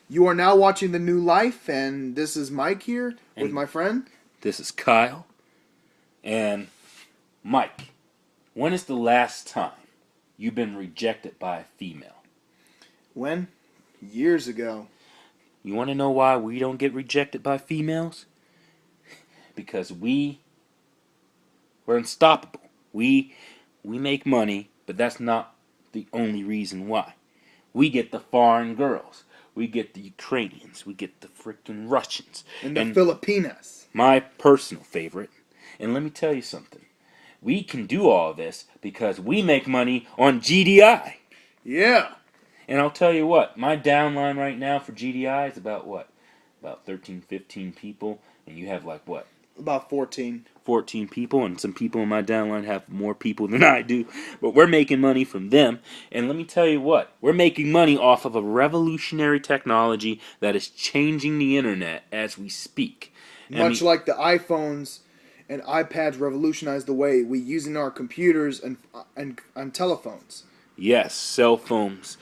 You are now watching The New Life, and this is Mike here with And my friend. this is Kyle. And Mike, when is the last time you've been rejected by a female? When? Years ago. You want to know why we don't get rejected by females? Because we're unstoppable. We make money, but that's not the only reason why. We get the foreign girls. We get the Ukrainians. We get the freaking Russians. And the Filipinas. My personal favorite. And let me tell you something. We can do all this because we make money on GDI. Yeah. And I'll tell you what, my downline right now for GDI is about what? About 13, 15 people. And you have like what? About 14. 14 people. And some people in my downline have more people than I do. But we're making money from them. And let me tell you what, we're making money off of a revolutionary technology that is changing the internet as we speak. Much like the iPhones and iPads revolutionized the way we use in our computers and telephones. Yes, cell phones.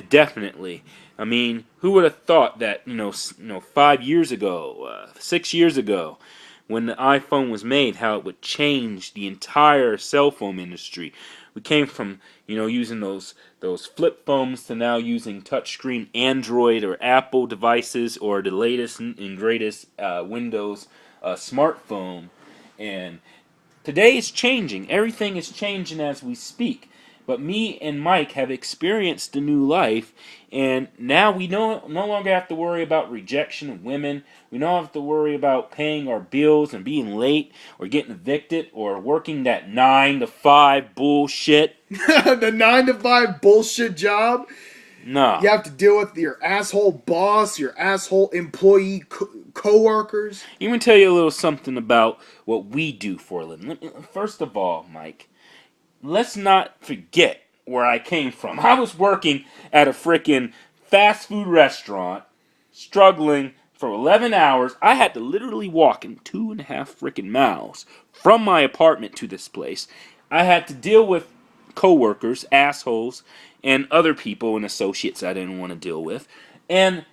Definitely. I mean, who would have thought that, 5 years ago, 6 years ago, when the iPhone was made, how it would change the entire cell phone industry. We came from, using those flip phones to now using touchscreen Android or Apple devices or the latest and greatest Windows smartphone. And today is changing. Everything is changing as we speak. But me and Mike have experienced the new life, and now we no longer have to worry about rejection of women. We don't have to worry about paying our bills and being late or getting evicted or working that 9 to 5 bullshit. The 9 to 5 bullshit job. No. You have to deal with your asshole boss, your asshole employee co-workers. Let me tell you a little something about what we do for a living. First of all, Mike, let's not forget where I came from. I was working at a freaking fast food restaurant, struggling for 11 hours. I had to literally walk in 2.5 freaking miles from my apartment to this place. I had to deal with coworkers, assholes, and other people and associates I didn't want to deal with. And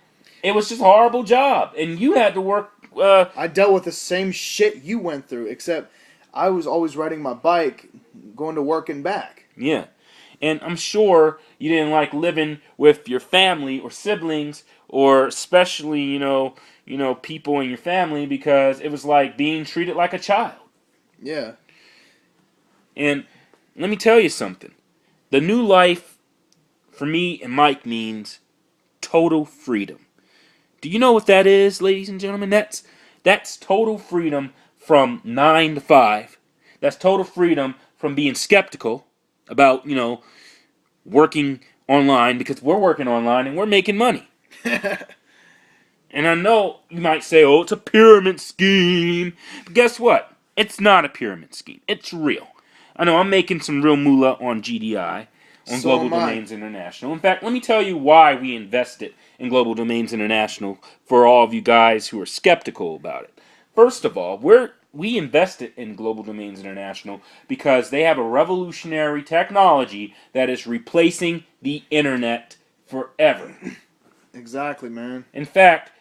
it was just a horrible job. And you had to work. I dealt with the same shit you went through, except I was always riding my bike, going to work and back. Yeah. And I'm sure you didn't like living with your family or siblings or especially, people in your family because it was like being treated like a child. Yeah. And let me tell you something. The new life for me and Mike means total freedom. Do you know what that is, ladies and gentlemen? That's total freedom from 9 to 5. That's total freedom from being skeptical about, working online because we're working online and we're making money. And I know you might say, oh, it's a pyramid scheme. But guess what? It's not a pyramid scheme. It's real. I know I'm making some real moolah on GDI, on So Global am I. Domains International. In fact, let me tell you why we invested in Global Domains International for all of you guys who are skeptical about it. First of all, we invested in Global Domains International because they have a revolutionary technology that is replacing the internet forever. Exactly, man. In fact,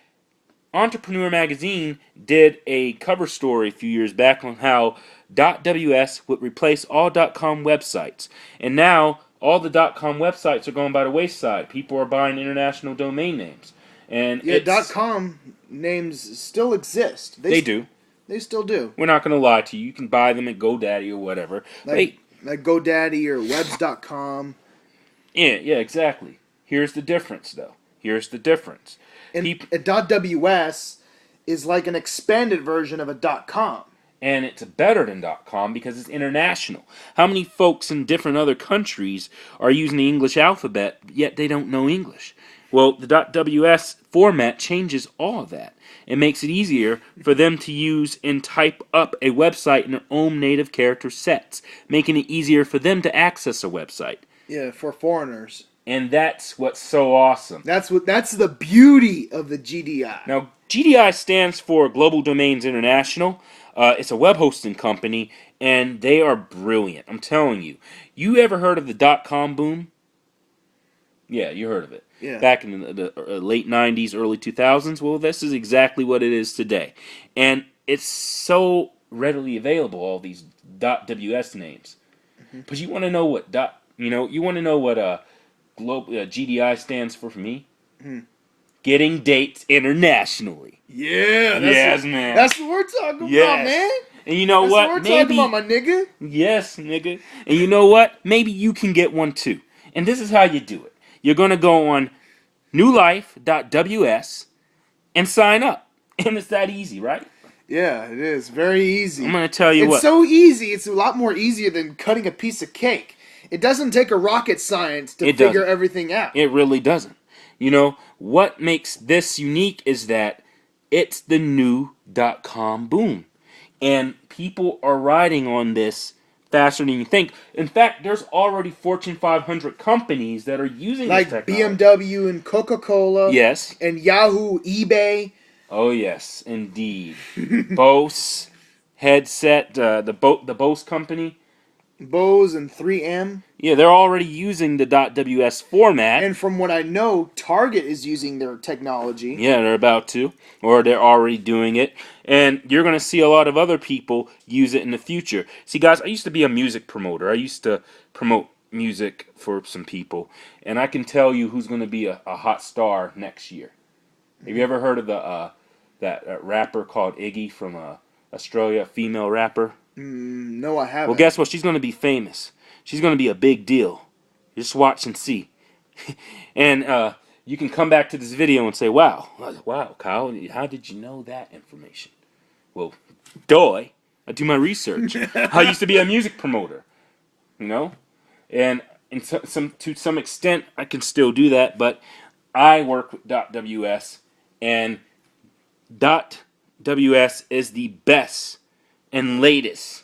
Entrepreneur Magazine did a cover story a few years back on how .ws would replace all .com websites. And now all the .com websites are going by the wayside. People are buying international domain names. And Yeah, .com names still exist. They do. They still do. We're not going to lie to you. You can buy them at GoDaddy or whatever. Like GoDaddy or Webs.com. Yeah, exactly. Here's the difference, though. Here's the difference. And a .ws is like an expanded version of a .com. And it's better than .com because it's international. How many folks in different other countries are using the English alphabet, yet they don't know English? Well, the .ws format changes all of that. It makes it easier for them to use and type up a website in their own native character sets, making it easier for them to access a website. Yeah, for foreigners. And that's what's so awesome. That's the beauty of the GDI. Now, GDI stands for Global Domains International. It's a web hosting company, and they are brilliant. I'm telling you. You ever heard of the .com boom? Yeah, you heard of it. Yeah. Back in the late 90s, early 2000s. Well, this is exactly what it is today. And it's so readily available, all these .ws names. But you want to know what you want to know what global GDI stands for me? Getting dates internationally. Yeah, Yes, man. That's what we're talking about, Yes. man. And you know That's what? what we're talking about, my nigga. Yes, nigga. And you know what? Maybe you can get one too. And this is how you do it. You're going to go on newlife.ws and sign up. And it's that easy, right? Yeah, it is very easy. I'm going to tell you It's what. so easy. It's a lot more easier than cutting a piece of cake. It doesn't take a rocket science to It figure doesn't. everything out. It really doesn't. You know, what makes this unique is that it's the new .com boom. And people are riding on this faster than you think. In fact, there's already Fortune 500 companies that are using Like this technology. BMW and Coca-Cola. Yes. And Yahoo, eBay. Oh yes, indeed. Bose headset, the Bose company. Bose and 3M. Yeah, they're already using the .ws format. And from what I know, Target is using their technology. Yeah, they're about to, or they're already doing it. And you're going to see a lot of other people use it in the future. See, guys, I used to be a music promoter. I used to promote music for some people. And I can tell you who's going to be a hot star next year. Have you ever heard of that rapper called Iggy from Australia, a female rapper? No, I haven't. Well, guess what? She's going to be famous. She's going to be a big deal. Just watch and see. And you can come back to this video and say, wow, Kyle, how did you know that information? Well, I do my research. I used to be a music promoter, you know? And to some extent, I can still do that, but I work with .ws, and .ws is the best and latest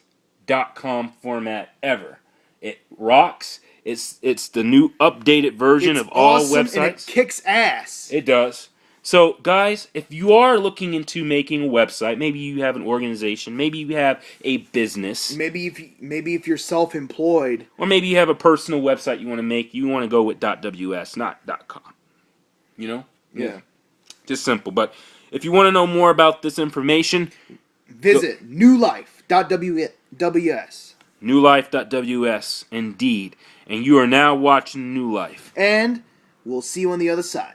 .com format ever. It rocks. It's the new updated version of all awesome websites. And it kicks ass. It does. So, guys, if you are looking into making a website, maybe you have an organization, maybe you have a business, Maybe if you're self-employed, or maybe you have a personal website you want to make, you want to go with .ws, not .com. You know? yeah. Just simple. But if you want to know more about this information, Visit newlife.ws. newlife.ws, indeed. And you are now watching New Life. And we'll see you on the other side.